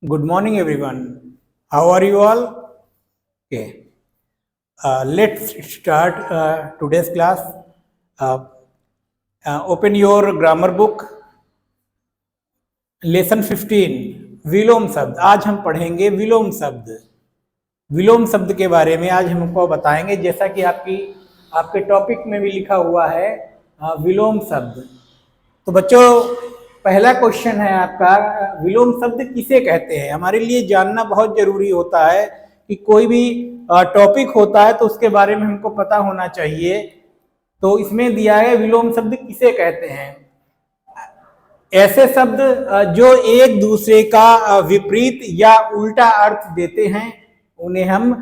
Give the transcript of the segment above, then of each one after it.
Good morning, everyone. How are you all? Okay. Let's start today's class. Uh, Open your grammar book. Lesson 15. विलोम शब्द. आज हम पढ़ेंगे विलोम शब्द. विलोम शब्द के बारे में आज हमको बताएंगे, जैसा कि आपके टॉपिक में भी लिखा हुआ है विलोम शब्द. तो बच्चों, पहला क्वेश्चन है आपका, विलोम शब्द किसे कहते हैं. हमारे लिए जानना बहुत जरूरी होता है कि कोई भी टॉपिक होता है तो उसके बारे में हमको पता होना चाहिए. तो इसमें दिया है विलोम शब्द किसे कहते हैं. ऐसे शब्द जो एक दूसरे का विपरीत या उल्टा अर्थ देते हैं उन्हें हम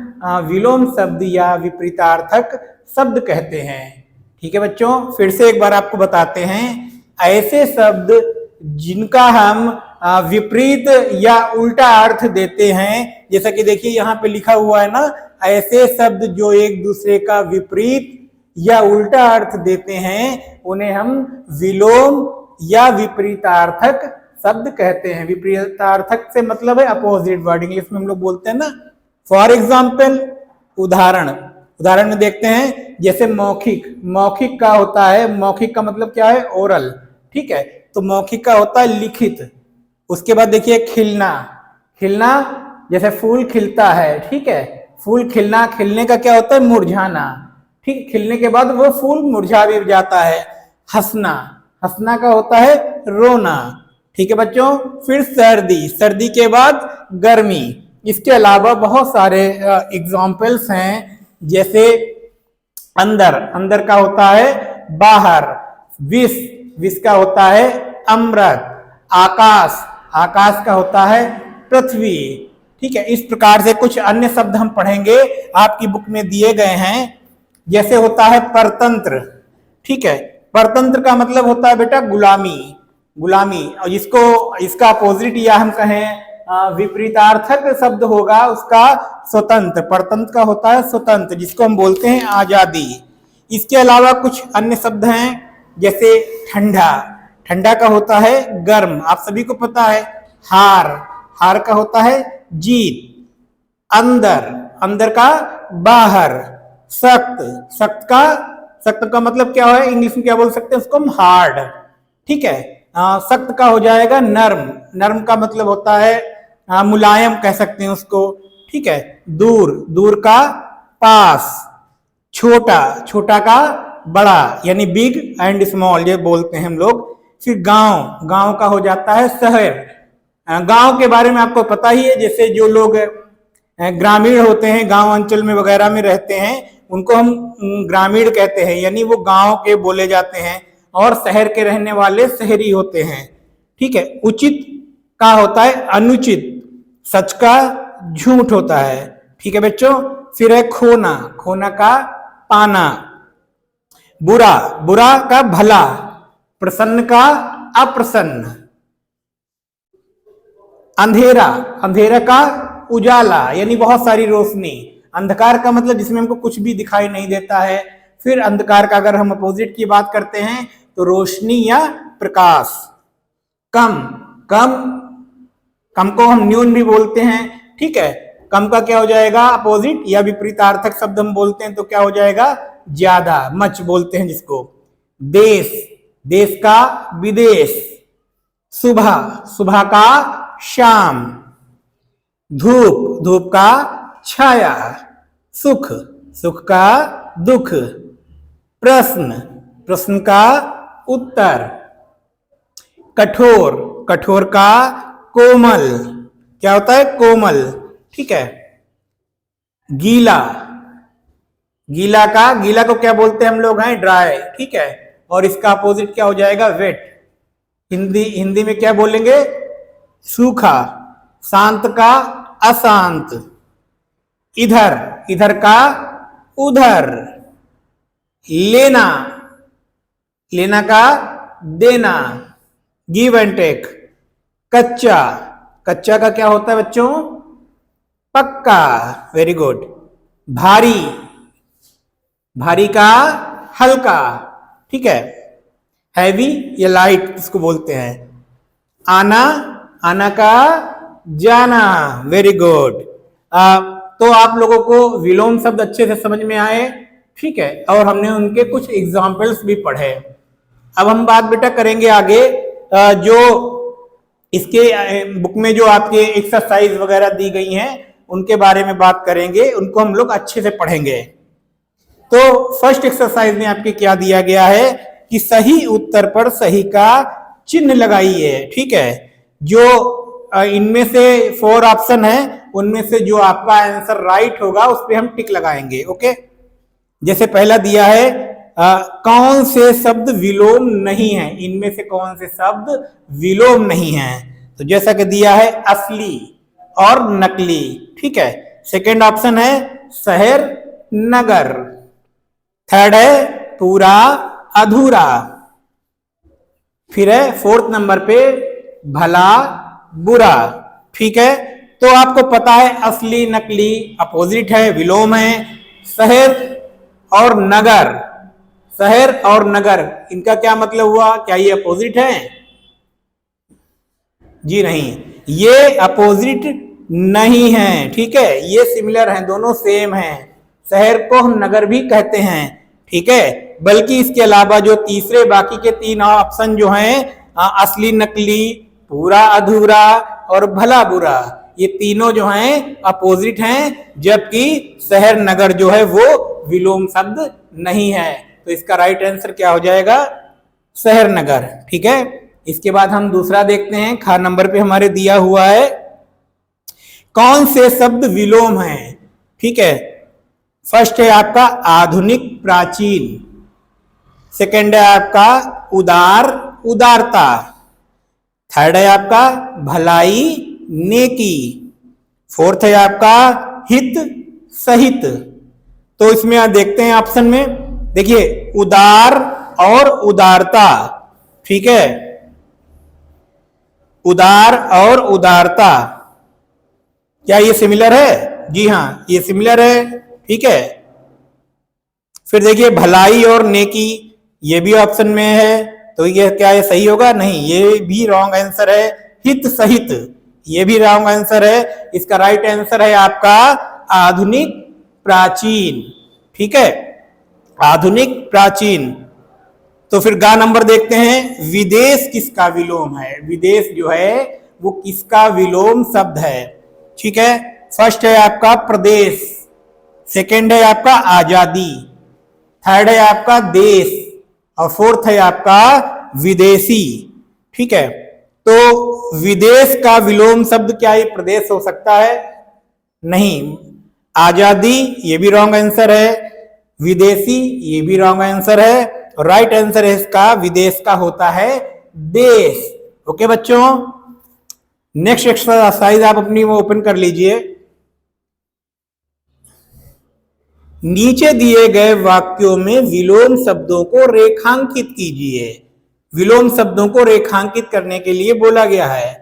विलोम शब्द या विपरीतार्थक शब्द कहते हैं. ठीक है बच्चों, फिर से एक बार आपको बताते हैं. ऐसे शब्द जिनका हम विपरीत या उल्टा अर्थ देते हैं, जैसा कि देखिए यहाँ पे लिखा हुआ है ना, ऐसे शब्द जो एक दूसरे का विपरीत या उल्टा अर्थ देते हैं उन्हें हम विलोम या विपरीतार्थक शब्द कहते हैं. विपरीतार्थक से मतलब है अपोजिट वर्ड, इंग्लिश में हम लोग बोलते हैं ना. फॉर एग्जाम्पल, उदाहरण में देखते हैं, जैसे मौखिक. मौखिक का होता है, मौखिक का मतलब क्या है, ओरल. ठीक है, तो मौखिक का होता है लिखित. उसके बाद देखिए खिलना. खिलना जैसे फूल खिलता है, ठीक है, फूल खिलना. खिलने का क्या होता है, मुरझाना. ठीक, खिलने के बाद वो फूल मुरझा भी जाता है. हंसना. हंसना का होता है रोना. ठीक है बच्चों. फिर सर्दी. सर्दी के बाद गर्मी. इसके अलावा बहुत सारे एग्जाम्पल्स हैं, जैसे अंदर. अंदर का होता है बाहर. विष. विष का होता है अमृत. आकाश. आकाश का होता है पृथ्वी. ठीक है, इस प्रकार से कुछ अन्य शब्द हम पढ़ेंगे, आपकी बुक में दिए गए हैं. जैसे होता है परतंत्र. ठीक है, परतंत्र का मतलब होता है बेटा गुलामी. गुलामी. और इसका अपोजिट या हम कहें विपरीतार्थक शब्द होगा उसका स्वतंत्र. परतंत्र का होता है स्वतंत्र, जिसको हम बोलते हैं आजादी. इसके अलावा कुछ अन्य शब्द हैं, जैसे ठंडा. ठंडा का होता है गर्म, आप सभी को पता है. हार. हार का होता है जीत. अंदर. अंदर का बाहर. सख्त. सख्त का मतलब क्या है, इंग्लिश में क्या बोल सकते हैं उसको हम, हार्ड. ठीक है, सख्त का हो जाएगा नर्म. नर्म का मतलब होता है मुलायम कह सकते हैं उसको. ठीक है, दूर. दूर का पास. छोटा. छोटा का बड़ा, यानी बिग एंड स्मॉल ये बोलते हैं हम लोग. फिर गांव. गांव का हो जाता है शहर. गांव के बारे में आपको पता ही है, जैसे जो लोग ग्रामीण होते हैं, गांव अंचल में वगैरह में रहते हैं, उनको हम ग्रामीण कहते हैं, यानी वो गांव के बोले जाते हैं. और शहर के रहने वाले शहरी होते हैं. ठीक है, उचित का होता है अनुचित. सच का झूठ होता है. ठीक है बच्चों. फिर है खोना. खोना का पाना. बुरा. बुरा का भला. प्रसन्न का अप्रसन्न. अंधेरा. अंधेरा का उजाला, यानी बहुत सारी रोशनी. अंधकार का मतलब जिसमें हमको कुछ भी दिखाई नहीं देता है. फिर अंधकार का अगर हम अपोजिट की बात करते हैं तो रोशनी या प्रकाश. कम. कम को हम न्यून भी बोलते हैं. ठीक है, कम का क्या हो जाएगा, अपोजिट या विपरीतार्थक शब्द हम बोलते हैं तो क्या हो जाएगा, ज्यादा. मच बोलते हैं जिसको. देश. देश का विदेश. सुबह. सुबह का शाम. धूप. धूप का छाया. सुख. सुख का दुख. प्रश्न. प्रश्न का उत्तर. कठोर. कठोर का कोमल. क्या होता है, कोमल. ठीक है. गीला. गीला को क्या बोलते हैं हम लोग हैं, ड्राई. ठीक है, और इसका अपोजिट क्या हो जाएगा, वेट. हिंदी में क्या बोलेंगे, सूखा. शांत का अशांत. इधर का उधर. लेना का देना. Give and take. कच्चा. कच्चा का क्या होता है बच्चों, पक्का. Very good. भारी. भारी का हल्का. ठीक है, हैवी या लाइट इसको बोलते हैं. आना. आना का जाना। Very good. तो आप लोगों को विलोम शब्द अच्छे से समझ में आए, ठीक है, और हमने उनके कुछ एग्जाम्पल्स भी पढ़े। अब हम बात बेटा करेंगे आगे, जो इसके बुक में जो आपके एक्सरसाइज वगैरह दी गई हैं उनके बारे में बात करेंगे, उनको हम लोग अच्छे से पढ़ेंगे। तो फर्स्ट एक्सरसाइज में आपके क्या दिया गया है कि सही उत्तर पर सही का चिन्ह लगाइए, ठीक है। जो इनमें से 4 ऑप्शन है, उनमें से जो आपका आंसर राइट होगा उस पर हम टिक लगाएंगे, ओके। जैसे पहला दिया है कौन से शब्द विलोम नहीं है, इनमें से कौन से शब्द विलोम नहीं है। तो जैसा कि दिया है असली और नकली, ठीक है। सेकंड ऑप्शन है शहर नगर। थर्ड है पूरा अधूरा। फिर है 4th नंबर पे भला बुरा, ठीक है। तो आपको पता है असली नकली अपोजिट है, विलोम है। शहर और नगर, शहर और नगर इनका क्या मतलब हुआ, क्या ये अपोजिट है? जी नहीं, ये अपोजिट नहीं है, ठीक है। ये सिमिलर हैं, दोनों सेम हैं। शहर को हम नगर भी कहते हैं, ठीक है। बल्कि इसके अलावा जो तीसरे बाकी के 3 ऑप्शन जो हैं असली नकली, पूरा अधूरा और भला बुरा, ये तीनों जो हैं अपोजिट हैं, जबकि शहर नगर जो है वो विलोम शब्द नहीं है। तो इसका राइट आंसर क्या हो जाएगा, शहर नगर, ठीक है। इसके बाद हम दूसरा देखते हैं, खा नंबर पे हमारे दिया हुआ है कौन से शब्द विलोम हैं, ठीक है। फर्स्ट है आपका आधुनिक प्राचीन। सेकंड है आपका उदार उदारता। थर्ड है आपका भलाई नेकी। फोर्थ है आपका हित सहित। तो इसमें आप देखते हैं ऑप्शन में, देखिए उदार और उदारता, ठीक है। उदार और उदारता, क्या ये सिमिलर है? जी हाँ, ये सिमिलर है, ठीक है। फिर देखिए भलाई और नेकी, ये भी ऑप्शन में है, तो ये क्या ये सही होगा? नहीं, ये भी रॉन्ग आंसर है। हित सहित, ये भी रॉन्ग आंसर है। इसका राइट आंसर है आपका आधुनिक प्राचीन, ठीक है, आधुनिक प्राचीन। तो फिर गा नंबर देखते हैं, विदेश किसका विलोम है? विदेश जो है वो किसका विलोम शब्द है, ठीक है। फर्स्ट है आपका प्रदेश, सेकंड है आपका आजादी, थर्ड है आपका देश और फोर्थ है आपका विदेशी, ठीक है। तो विदेश का विलोम शब्द क्या ये प्रदेश हो सकता है? नहीं। आजादी, ये भी रॉन्ग आंसर है। विदेशी, ये भी रॉन्ग आंसर है। और राइट आंसर है इसका विदेश का होता है देश, ओके बच्चों। नेक्स्ट एक्सरसाइज आप अपनी वो ओपन कर लीजिए। नीचे दिए गए वाक्यों में विलोम शब्दों को रेखांकित कीजिए। विलोम शब्दों को रेखांकित करने के लिए बोला गया है।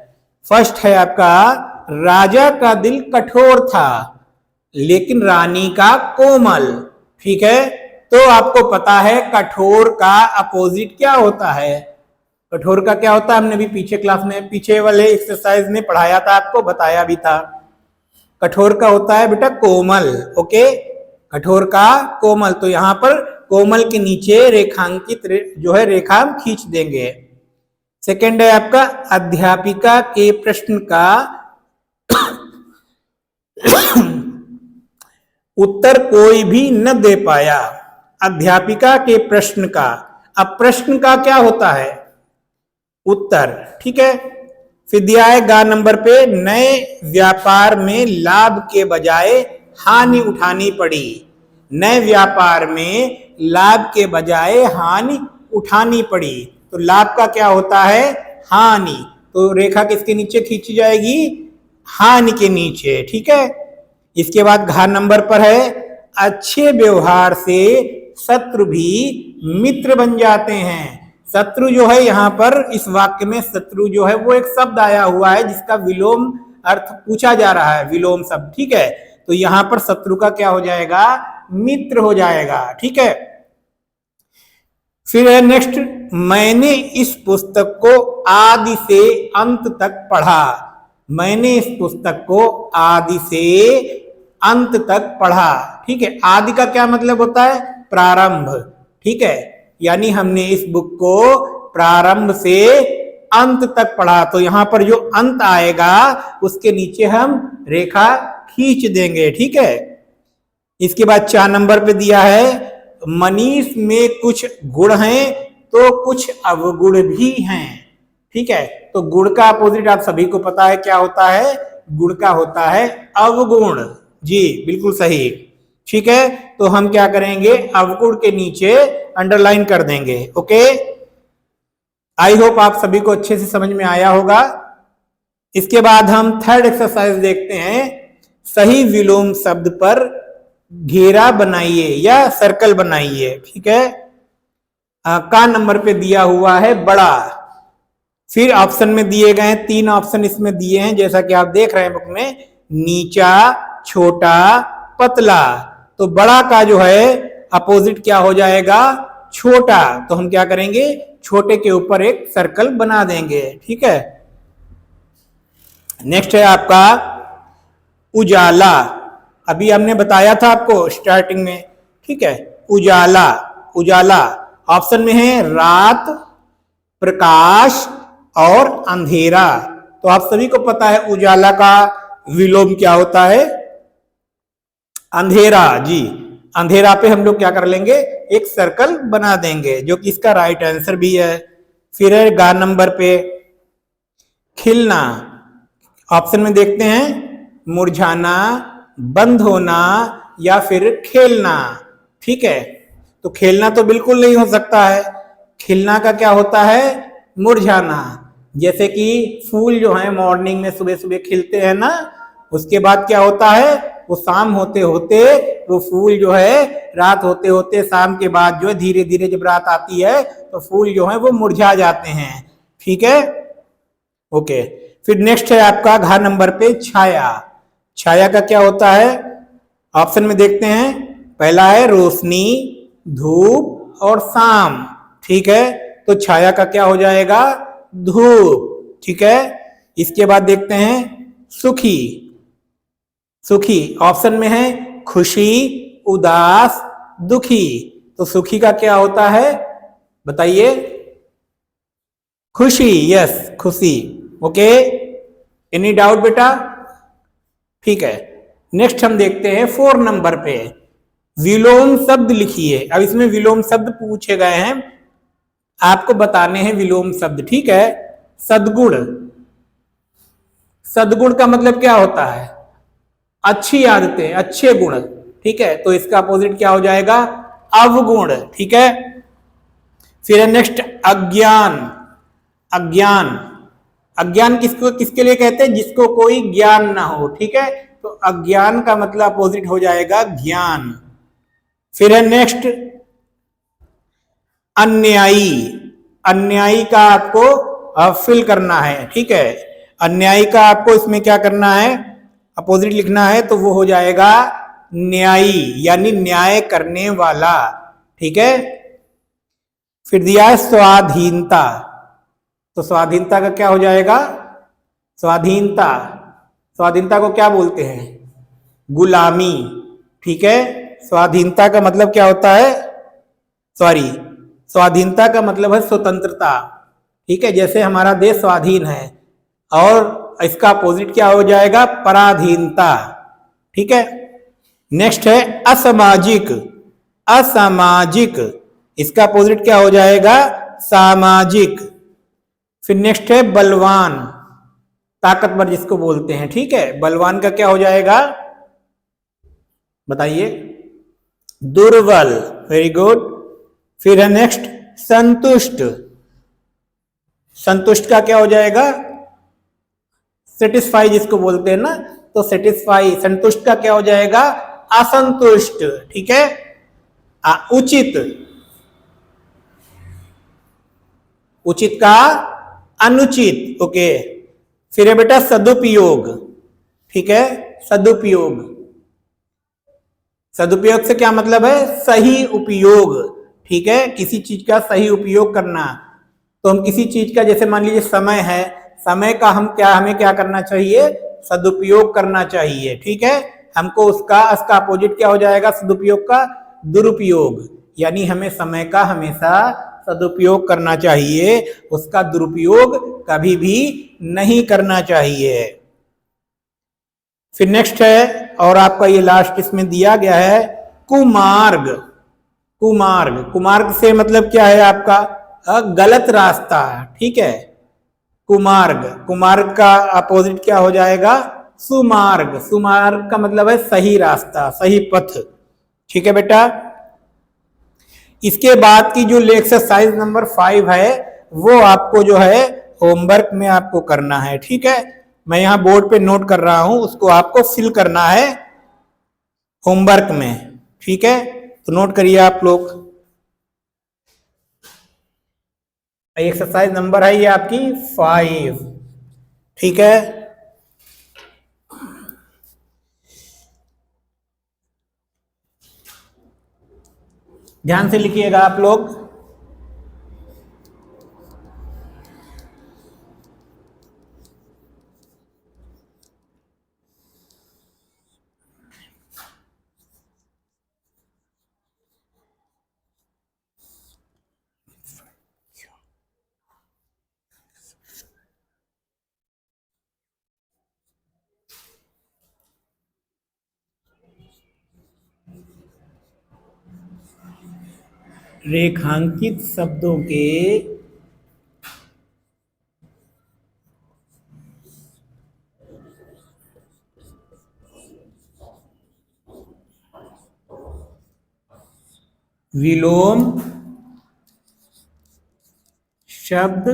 फर्स्ट है आपका राजा का दिल कठोर था लेकिन रानी का कोमल, ठीक है। तो आपको पता है कठोर का अपोजिट क्या होता है? कठोर का क्या होता है? हमने भी पीछे क्लास में, पीछे वाले एक्सरसाइज में पढ़ाया था, आपको बताया भी था। कठोर का होता है बेटा कोमल, ओके। कठोर का कोमल, तो यहां पर कोमल के नीचे रेखांकित जो है रेखा हम खींच देंगे। सेकंड है आपका अध्यापिका के प्रश्न का उत्तर कोई भी न दे पाया। अध्यापिका के प्रश्न का, अब प्रश्न का क्या होता है? उत्तर, ठीक है। फिर दिया है गा नंबर पे, नए व्यापार में लाभ के बजाय हानि उठानी पड़ी। नए व्यापार में लाभ के बजाय हानि उठानी पड़ी, तो लाभ का क्या होता है? हानि। तो रेखा किसके नीचे खींची जाएगी? हानि के नीचे, ठीक है। इसके बाद घ नंबर पर है अच्छे व्यवहार से शत्रु भी मित्र बन जाते हैं। शत्रु जो है यहाँ पर इस वाक्य में शत्रु जो है वो एक शब्द आया हुआ है जिसका विलोम अर्थ पूछा जा रहा है, विलोम शब्द, ठीक है। तो यहां पर शत्रु का क्या हो जाएगा? मित्र हो जाएगा, ठीक है। फिर है नेक्स्ट, मैंने इस पुस्तक को आदि से अंत तक पढ़ा। मैंने इस पुस्तक को आदि से अंत तक पढ़ा। ठीक है, आदि का क्या मतलब होता है? प्रारंभ। ठीक है, यानी हमने इस बुक को प्रारंभ से अंत तक पढ़ा। तो यहां पर जो अंत आएगा उसके नीचे हम रेखा खींच देंगे। ठीक है, इसके बाद 4 नंबर पे दिया है मनीष में कुछ गुण हैं तो कुछ अवगुण भी हैं। ठीक है, तो गुण का अपोजिट आप सभी को पता है क्या होता है? गुण का होता है अवगुण। जी बिल्कुल सही। ठीक है, तो हम क्या करेंगे? अवगुण के नीचे अंडरलाइन कर देंगे। ओके, आई होप आप सभी को अच्छे से समझ में आया होगा। इसके बाद हम थर्ड एक्सरसाइज देखते हैं। सही विलोम शब्द पर घेरा बनाइए या सर्कल बनाइए। ठीक है, का नंबर पे दिया हुआ है बड़ा। फिर ऑप्शन में दिए गए 3 ऑप्शन इसमें दिए हैं, जैसा कि आप देख रहे हैं बुक में, नीचा, छोटा, पतला। तो बड़ा का जो है अपोजिट क्या हो जाएगा? छोटा। तो हम क्या करेंगे? छोटे के ऊपर एक सर्कल बना देंगे। ठीक है, नेक्स्ट है आपका उजाला। अभी हमने बताया था आपको स्टार्टिंग में। ठीक है, उजाला। उजाला ऑप्शन में है रात, प्रकाश और अंधेरा। तो आप सभी को पता है उजाला का विलोम क्या होता है? अंधेरा। जी, अंधेरा पे हम लोग क्या कर लेंगे? एक सर्कल बना देंगे, जो कि इसका राइट आंसर भी है। फिर है गा नंबर पे खिलना। ऑप्शन में देखते हैं मुरझाना, बंद होना या फिर खेलना। ठीक है, तो खेलना तो बिल्कुल नहीं हो सकता है। खिलना का क्या होता है? मुरझाना। जैसे कि फूल जो है मॉर्निंग में सुबह सुबह खिलते हैं ना, उसके बाद क्या होता है? वो शाम होते होते वो फूल जो है, रात होते होते शाम के बाद जो है धीरे धीरे जब रात आती है तो फूल जो है वो मुरझा जाते हैं। ठीक है, ओके। फिर नेक्स्ट है आपका घ नंबर पे छाया। छाया का क्या होता है? ऑप्शन में देखते हैं, पहला है रोशनी, धूप और शाम। ठीक है, तो छाया का क्या हो जाएगा? धूप। ठीक है, इसके बाद देखते हैं सुखी। सुखी ऑप्शन में है खुशी, उदास, दुखी। तो सुखी का क्या होता है? बताइए। खुशी। यस, खुशी। ओके, एनी डाउट बेटा? ठीक है, नेक्स्ट हम देखते हैं 4 नंबर पे विलोम शब्द लिखिए। अब इसमें विलोम शब्द पूछे गए हैं, आपको बताने हैं विलोम शब्द। ठीक है, सद्गुण। सद्गुण का मतलब क्या होता है? अच्छी आदतें, अच्छे गुण। ठीक है, तो इसका अपोजिट क्या हो जाएगा? अवगुण। ठीक है, फिर है नेक्स्ट अज्ञान। अज्ञान। अज्ञान किसको किसके लिए कहते हैं? जिसको कोई ज्ञान ना हो। ठीक है, तो अज्ञान का मतलब अपोजिट हो जाएगा ज्ञान। फिर है नेक्स्ट अन्यायी। अन्यायी का आपको फिल करना है। ठीक है, अन्यायी का आपको इसमें क्या करना है? अपोजिट लिखना है, तो वो हो जाएगा न्यायी, यानी न्याय करने वाला। ठीक है, फिर दिया है स्वाधीनता। तो स्वाधीनता का क्या हो जाएगा? स्वाधीनता। स्वाधीनता को क्या बोलते हैं? गुलामी। ठीक है, स्वाधीनता का मतलब क्या होता है? सॉरी, स्वाधीनता का मतलब है स्वतंत्रता। ठीक है, जैसे हमारा देश स्वाधीन है, और इसका अपोजिट क्या हो जाएगा? पराधीनता। ठीक है, नेक्स्ट है असामाजिक। असामाजिक, इसका अपोजिट क्या हो जाएगा? सामाजिक। फिर नेक्स्ट है बलवान, ताकतवर जिसको बोलते हैं। ठीक है, बलवान का क्या हो जाएगा? बताइए। दुर्बल। Very good. फिर है नेक्स्ट संतुष्ट। संतुष्ट का क्या हो जाएगा? सेटिस्फाई जिसको बोलते हैं ना, तो सेटिस्फाई। संतुष्ट का क्या हो जाएगा? असंतुष्ट। ठीक है, उचित। उचित का अनुचित। ओके, फिर है बेटा सदुपयोग। ठीक है, सदुपयोग। सदुपयोग से क्या मतलब है? सही उपयोग। ठीक है, किसी चीज का सही उपयोग करना। तो हम किसी चीज का, जैसे मान लीजिए समय है, समय का हमें क्या करना चाहिए, सदुपयोग करना चाहिए। ठीक है, हमको उसका अपोजिट क्या हो जाएगा सदुपयोग का, दुरुपयोग। यानी हमें समय का हमेशा सदुपयोग करना चाहिए, उसका दुरुपयोग कभी भी नहीं करना चाहिए। फिर नेक्स्ट है, और आपका ये लास्ट इसमें दिया गया है, कुमार्ग। कुमार्ग, कुमार्ग से मतलब क्या है आपका, गलत रास्ता। ठीक है, कुमार्ग, कुमार्ग का अपोजिट क्या हो जाएगा, सुमार्ग। सुमार्ग का मतलब है सही रास्ता, सही पथ। ठीक है बेटा, इसके बाद की जो एक्सरसाइज नंबर 5 है वो आपको जो है होमवर्क में आपको करना है। ठीक है, मैं यहाँ बोर्ड पे नोट कर रहा हूं, उसको आपको फिल करना है होमवर्क में। ठीक है, तो नोट करिए आप लोग। एक्सरसाइज नंबर है ये आपकी 5। ठीक है, ध्यान से लिखिएगा आप लोग। रेखांकित शब्दों के विलोम शब्द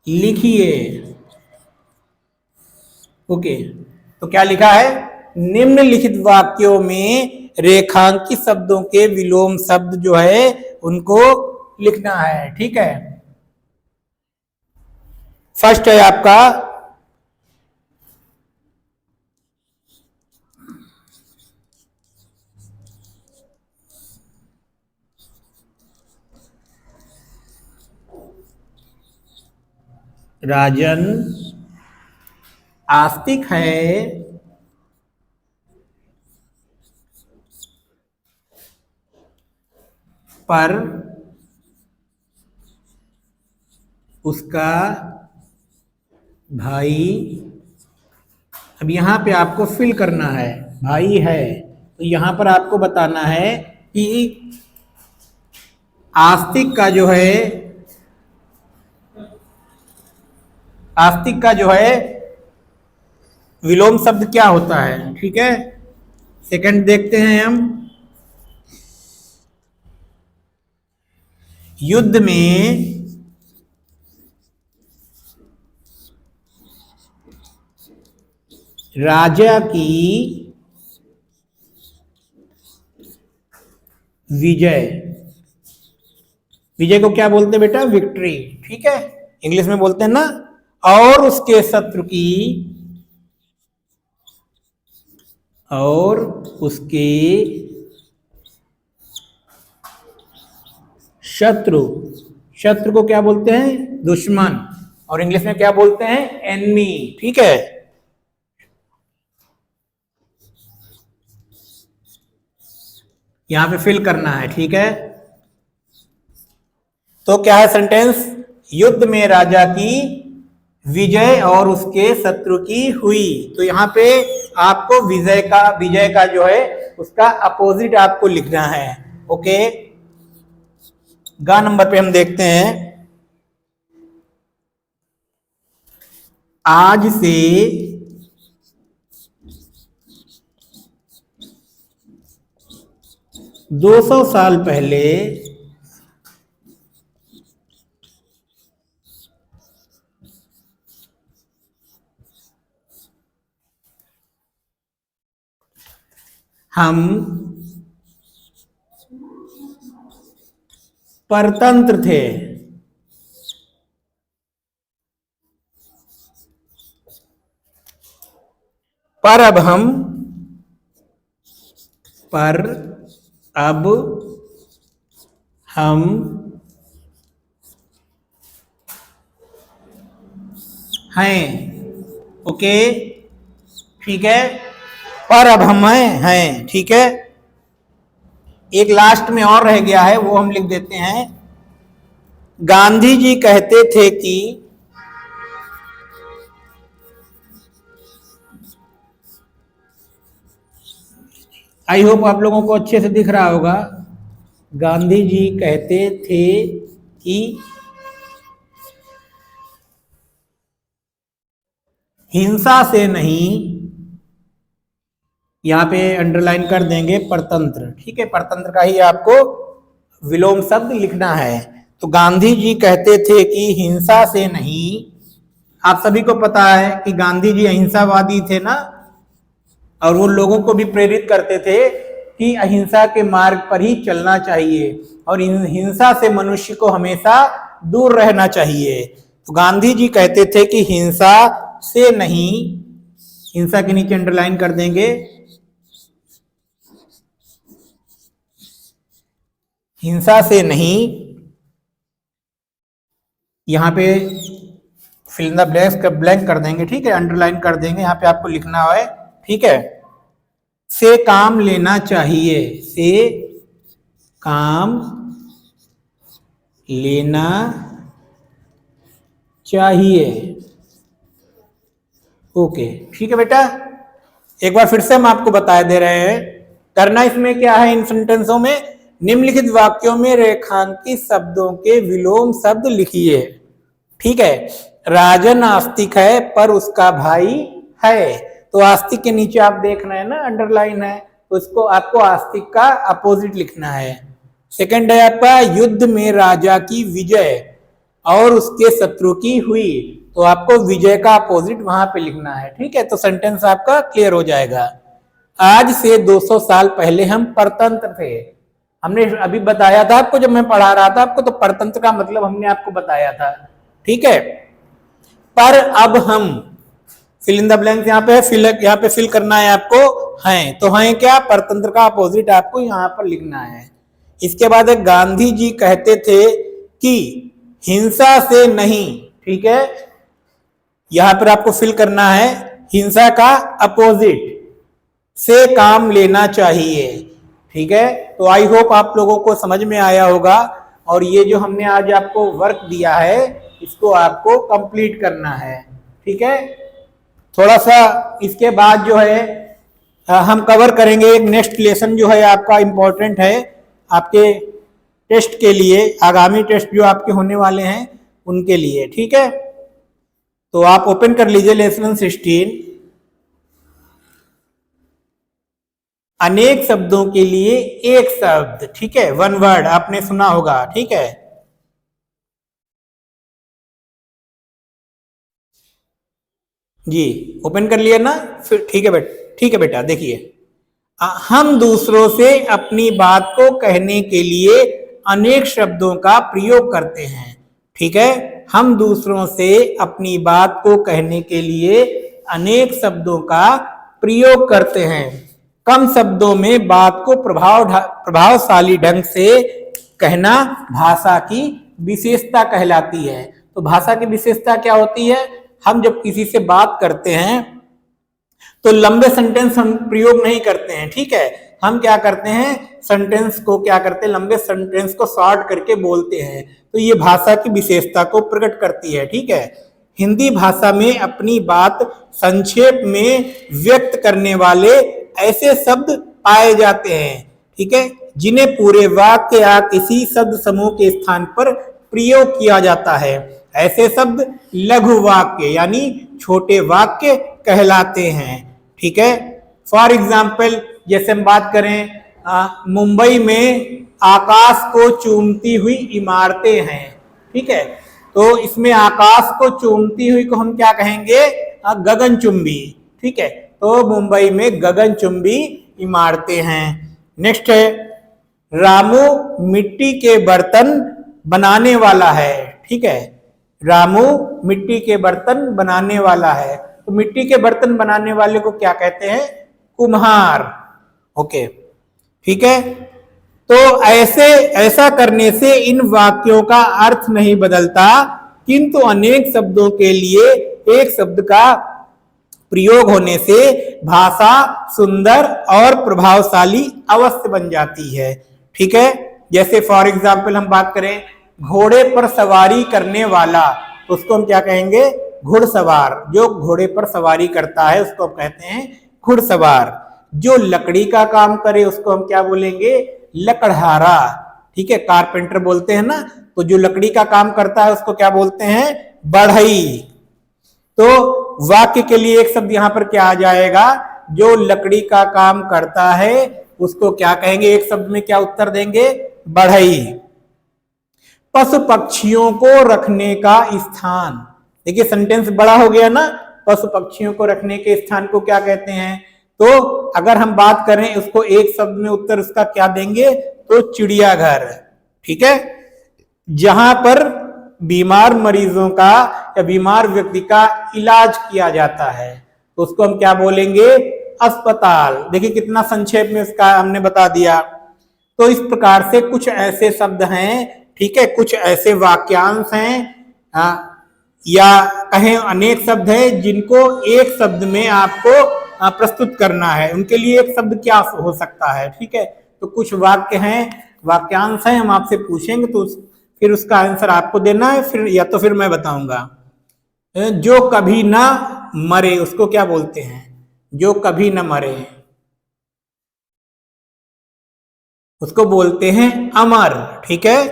लिखिए। ओके, तो क्या लिखा है, निम्नलिखित वाक्यों में रेखांकित शब्दों के विलोम शब्द जो है उनको लिखना है। ठीक है, फर्स्ट है आपका राजन आस्तिक है पर उसका भाई, अब यहां पे आपको फिल करना है, भाई है तो यहां पर आपको बताना है कि आस्तिक का जो है, आस्तिक का जो है विलोम शब्द क्या होता है। ठीक है, सेकंड देखते हैं हम, युद्ध में राजा की विजय, विजय को क्या बोलते हैं बेटा, विक्ट्री। ठीक है, इंग्लिश में बोलते हैं ना, और उसके शत्रु की, और उसके शत्रु, शत्रु को क्या बोलते हैं, दुश्मन, और इंग्लिश में क्या बोलते हैं, एनमी। ठीक है, यहां पे फिल करना है। ठीक है, तो क्या है सेंटेंस, युद्ध में राजा की विजय और उसके शत्रु की हुई। तो यहाँ पे आपको विजय का जो है उसका अपोजिट आपको लिखना है। ओके, गा नंबर पे हम देखते हैं, आज से 200 साल पहले हम परतंत्र थे, पर अब हम हैं। ओके, ठीक है, पर अब हम हैं। ठीक है, एक लास्ट में और रह गया है, वो हम लिख देते हैं। गांधी जी कहते थे कि आई होप आप लोगों को अच्छे से दिख रहा होगा। गांधी जी कहते थे कि हिंसा से नहीं, यहां पे अंडरलाइन कर देंगे परतंत्र। ठीक है, परतंत्र का ही आपको विलोम शब्द लिखना है। तो गांधी जी कहते थे कि हिंसा से नहीं, आप सभी को पता है कि गांधी जी अहिंसावादी थे ना, और वो लोगों को भी प्रेरित करते थे कि अहिंसा के मार्ग पर ही चलना चाहिए और हिंसा से मनुष्य को हमेशा दूर रहना चाहिए। तो गांधी जी कहते थे कि हिंसा से नहीं, हिंसा के नीचे अंडरलाइन कर देंगे, हिंसा से नहीं, यहां पे फिल इन द ब्लैंक कर देंगे। ठीक है, अंडरलाइन कर देंगे, यहां पे आपको लिखना है। ठीक है, से काम लेना चाहिए, से काम लेना चाहिए। ओके, ठीक है बेटा, एक बार फिर से हम आपको बता दे रहे हैं। करना इसमें क्या है, इन सेंटेंसों में निम्नलिखित वाक्यों में रेखांकित शब्दों के विलोम शब्द लिखिए। ठीक है, राजन आस्तिक है पर उसका भाई है, तो आस्तिक के नीचे आप देख रहे हैं ना, अंडरलाइन है, तो उसको आपको आस्तिक का अपोजिट लिखना है। सेकंड है आपका, युद्ध में राजा की विजय और उसके शत्रु की हुई, तो आपको विजय का अपोजिट वहां पे लिखना है। ठीक है, तो सेंटेंस आपका क्लियर हो जाएगा। आज से 200 साल पहले हम परतंत्र थे, हमने अभी बताया था आपको जब मैं पढ़ा रहा था आपको, तो परतंत्र का मतलब हमने आपको बताया था। ठीक है, पर अब हम फिल इन द ब्लैंक यहाँ पे फिल, यहाँ पे फिल करना है आपको, हैं, तो हैं क्या, परतंत्र का अपोजिट आपको यहाँ पर लिखना है। इसके बाद गांधी जी कहते थे कि हिंसा से नहीं। ठीक है, यहां पर आपको फिल करना है हिंसा का अपोजिट, से काम लेना चाहिए। ठीक है, तो आई होप आप लोगों को समझ में आया होगा, और ये जो हमने आज आपको वर्क दिया है इसको आपको कंप्लीट करना है। ठीक है, थोड़ा सा इसके बाद जो है हम कवर करेंगे एक नेक्स्ट लेसन जो है आपका इंपॉर्टेंट है आपके टेस्ट के लिए, आगामी टेस्ट जो आपके होने वाले हैं उनके लिए। ठीक है, तो आप ओपन कर लीजिए लेसन 16। अनेक शब्दों के लिए एक शब्द। ठीक है, वन वर्ड आपने सुना होगा। ठीक है, जी ओपन कर लिया ना, फिर ठीक है बेटा, ठीक है बेटा, देखिए हम दूसरों से अपनी बात को कहने के लिए अनेक शब्दों का प्रयोग करते हैं। ठीक है, हम दूसरों से अपनी बात को कहने के लिए अनेक शब्दों का प्रयोग करते हैं। कम शब्दों में बात को प्रभावशाली ढंग से कहना भाषा की विशेषता कहलाती है। तो भाषा की विशेषता क्या होती है, हम जब किसी से बात करते हैं तो लंबे सेंटेंस हम प्रयोग नहीं करते हैं। ठीक है, हम क्या करते हैं, सेंटेंस को क्या करते हैं, लंबे सेंटेंस को शॉर्ट करके बोलते हैं, तो ये भाषा की विशेषता को प्रकट करती है। ठीक है, हिंदी भाषा में अपनी बात संक्षेप में व्यक्त करने वाले ऐसे शब्द पाए जाते हैं। ठीक है, जिन्हें पूरे वाक्य या किसी शब्द समूह के स्थान पर प्रयोग किया जाता है। ऐसे शब्द लघु वाक्य यानी छोटे वाक्य कहलाते हैं। ठीक है, फॉर एग्जाम्पल जैसे हम बात करें मुंबई में आकाश को चूमती हुई इमारतें हैं। ठीक है, तो इसमें आकाश को चूमती हुई को हम क्या कहेंगे, गगनचुंबी। ठीक है, तो मुंबई में गगनचुंबी इमारतें हैं। नेक्स्ट है, रामू मिट्टी के बर्तन बनाने वाला है। ठीक है, रामू मिट्टी के बर्तन बनाने वाला है, तो मिट्टी के बर्तन बनाने वाले को क्या कहते हैं, कुम्हार। ओके, ठीक है, तो ऐसा करने से इन वाक्यों का अर्थ नहीं बदलता, किंतु अनेक शब्दों के लिए एक शब्द का प्रयोग होने से भाषा सुंदर और प्रभावशाली अवश्य बन जाती है। ठीक है, जैसे फॉर एग्जाम्पल हम बात करें घोड़े पर सवारी करने वाला, तो उसको हम क्या कहेंगे? घुड़सवार। जो घोड़े पर सवारी करता है उसको हम कहते हैं घुड़सवार। जो लकड़ी का काम करे उसको हम क्या बोलेंगे? लकड़हारा। ठीक है, कारपेंटर बोलते हैं ना, तो जो लकड़ी का काम करता है उसको क्या बोलते हैं? बढ़ई। तो वाक्य के लिए एक शब्द यहां पर क्या आ जाएगा? जो लकड़ी का काम करता है उसको क्या कहेंगे? एक शब्द में क्या उत्तर देंगे? बढ़ई। पशु पक्षियों को रखने का स्थान, देखिए सेंटेंस बड़ा हो गया ना। पशु पक्षियों को रखने के स्थान को क्या कहते हैं? तो अगर हम बात करें उसको एक शब्द में उत्तर उसका क्या देंगे? तो चिड़ियाघर। ठीक है, जहां पर बीमार मरीजों का या बीमार व्यक्ति का इलाज किया जाता है तो उसको हम क्या बोलेंगे? अस्पताल। देखिए कितना संक्षेप में इसका हमने बता दिया। तो इस प्रकार से कुछ ऐसे शब्द हैं, ठीक है, कुछ ऐसे वाक्यांश हैं या कहें अनेक शब्द हैं जिनको एक शब्द में आपको प्रस्तुत करना है। उनके लिए एक शब्द क्या हो सकता है? ठीक है, तो कुछ वाक्य हैं, वाक्यांश हैं, हम आपसे पूछेंगे तो फिर उसका आंसर आपको देना है, फिर या तो फिर मैं बताऊंगा। जो कभी ना मरे उसको क्या बोलते हैं? जो कभी न मरे उसको बोलते हैं अमर। ठीक है,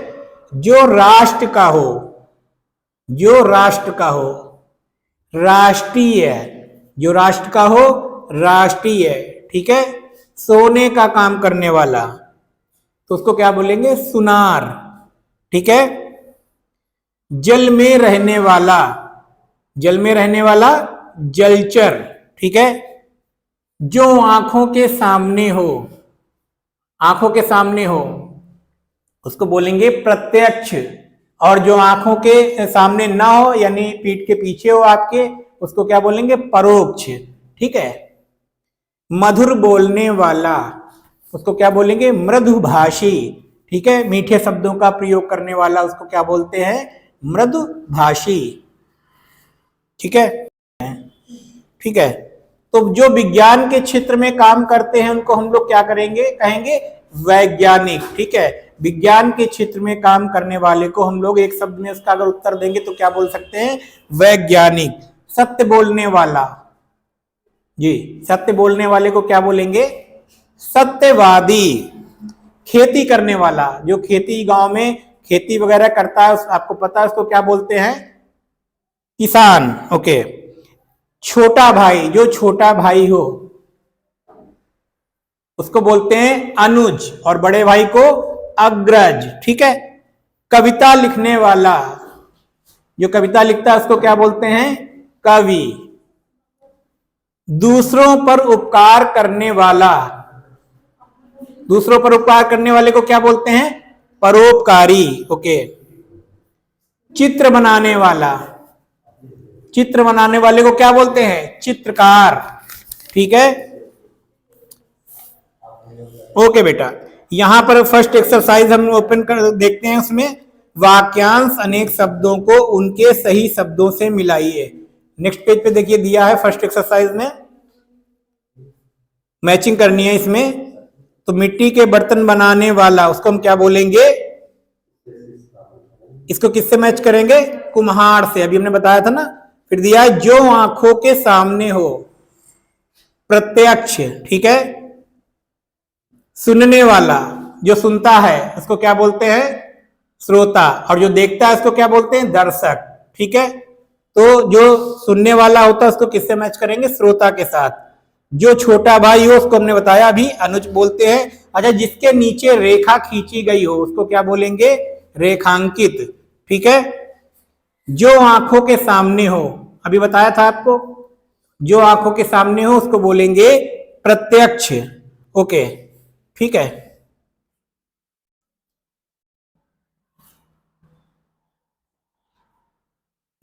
जो राष्ट्र का हो, जो राष्ट्र का हो राष्ट्रीय, जो राष्ट्र का हो राष्ट्रीय। ठीक है, सोने का काम करने वाला तो उसको क्या बोलेंगे? सुनार। ठीक है, जल में रहने वाला, जल में रहने वाला जलचर। ठीक है, जो आंखों के सामने हो, आंखों के सामने हो उसको बोलेंगे प्रत्यक्ष। और जो आंखों के सामने ना हो यानी पीठ के पीछे हो आपके, उसको क्या बोलेंगे? परोक्ष। ठीक है, मधुर बोलने वाला उसको क्या बोलेंगे? मृदुभाषी। ठीक है, मीठे शब्दों का प्रयोग करने वाला उसको क्या बोलते हैं? मृदुभाषी। ठीक है, ठीक है, तो जो विज्ञान के क्षेत्र में काम करते हैं उनको हम लोग क्या करेंगे? कहेंगे वैज्ञानिक। ठीक है, विज्ञान के क्षेत्र में काम करने वाले को हम लोग एक शब्द में उसका अगर उत्तर देंगे तो क्या बोल सकते हैं? वैज्ञानिक। सत्य बोलने वाला, जी सत्य बोलने वाले को क्या बोलेंगे? सत्यवादी। खेती करने वाला, जो खेती गांव में खेती वगैरह करता है आपको पता है उसको क्या बोलते हैं? किसान। ओके, छोटा भाई, जो छोटा भाई हो उसको बोलते हैं अनुज और बड़े भाई को अग्रज। ठीक है, कविता लिखने वाला, जो कविता लिखता है उसको क्या बोलते हैं? कवि। दूसरों पर उपकार करने वाला, दूसरों पर उपकार करने वाले को क्या बोलते हैं? परोपकारी। ओके, चित्र बनाने वाला, चित्र बनाने वाले को क्या बोलते हैं? चित्रकार। ठीक है, ओके बेटा, यहां पर फर्स्ट एक्सरसाइज हम ओपन कर देखते हैं। उसमें वाक्यांश अनेक शब्दों को उनके सही शब्दों से मिलाइए। नेक्स्ट पेज पे देखिए दिया है फर्स्ट एक्सरसाइज में, मैचिंग करनी है इसमें। तो मिट्टी के बर्तन बनाने वाला उसको हम क्या बोलेंगे? इसको किससे मैच करेंगे? कुम्हार से, अभी हमने बताया था ना। फिर दिया है जो आंखों के सामने हो, प्रत्यक्ष। ठीक है, सुनने वाला, जो सुनता है उसको क्या बोलते हैं? श्रोता। और जो देखता है उसको क्या बोलते हैं? दर्शक। ठीक है, तो जो सुनने वाला होता है उसको किससे मैच करेंगे? श्रोता के साथ। जो छोटा भाई हो उसको हमने बताया अभी अनुज बोलते हैं। अच्छा, जिसके नीचे रेखा खींची गई हो उसको क्या बोलेंगे? रेखांकित। ठीक है, जो आंखों के सामने हो, अभी बताया था आपको, जो आंखों के सामने हो उसको बोलेंगे प्रत्यक्ष। ओके, ठीक है,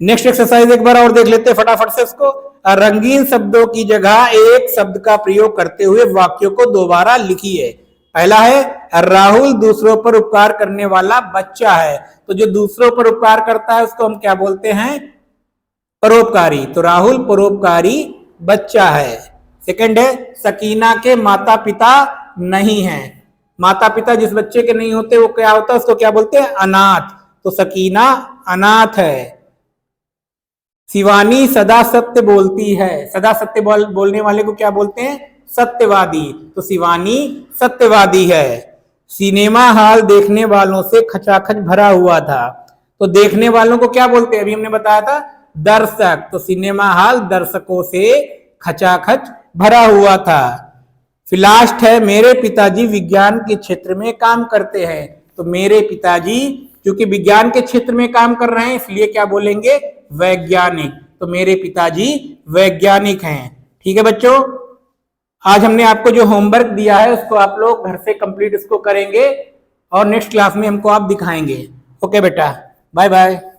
नेक्स्ट एक्सरसाइज एक बार और देख लेते हैं फटाफट से उसको। रंगीन शब्दों की जगह एक शब्द का प्रयोग करते हुए वाक्यों को दोबारा लिखिए। पहला है राहुल दूसरों पर उपकार करने वाला बच्चा है। तो जो दूसरों पर उपकार करता है उसको हम क्या बोलते हैं? परोपकारी, तो राहुल परोपकारी बच्चा है। सेकंड है सकीना के माता पिता नहीं है। माता पिता जिस बच्चे के नहीं होते वो क्या होता है, उसको क्या बोलते हैं, अनाथ। तो सकीना अनाथ है। शिवानी सदा सत्य बोलती है। सदा सत्य बोलने वाले को क्या बोलते हैं, सत्यवादी। तो शिवानी सत्यवादी है। सिनेमा हॉल देखने वालों से खचाखच भरा हुआ था। तो देखने वालों को क्या बोलते हैं, अभी हमने बताया था दर्शक। तो सिनेमा हॉल दर्शकों से खचाखच भरा हुआ था। लास्ट है मेरे पिताजी विज्ञान के क्षेत्र में काम करते हैं। तो मेरे पिताजी क्योंकि विज्ञान के क्षेत्र में काम कर रहे हैं इसलिए क्या बोलेंगे, वैज्ञानिक। तो मेरे पिताजी वैज्ञानिक हैं। ठीक है बच्चों, आज हमने आपको जो होमवर्क दिया है उसको आप लोग घर से कंप्लीट इसको करेंगे और नेक्स्ट क्लास में हमको आप दिखाएंगे। ओके बेटा, बाय बाय।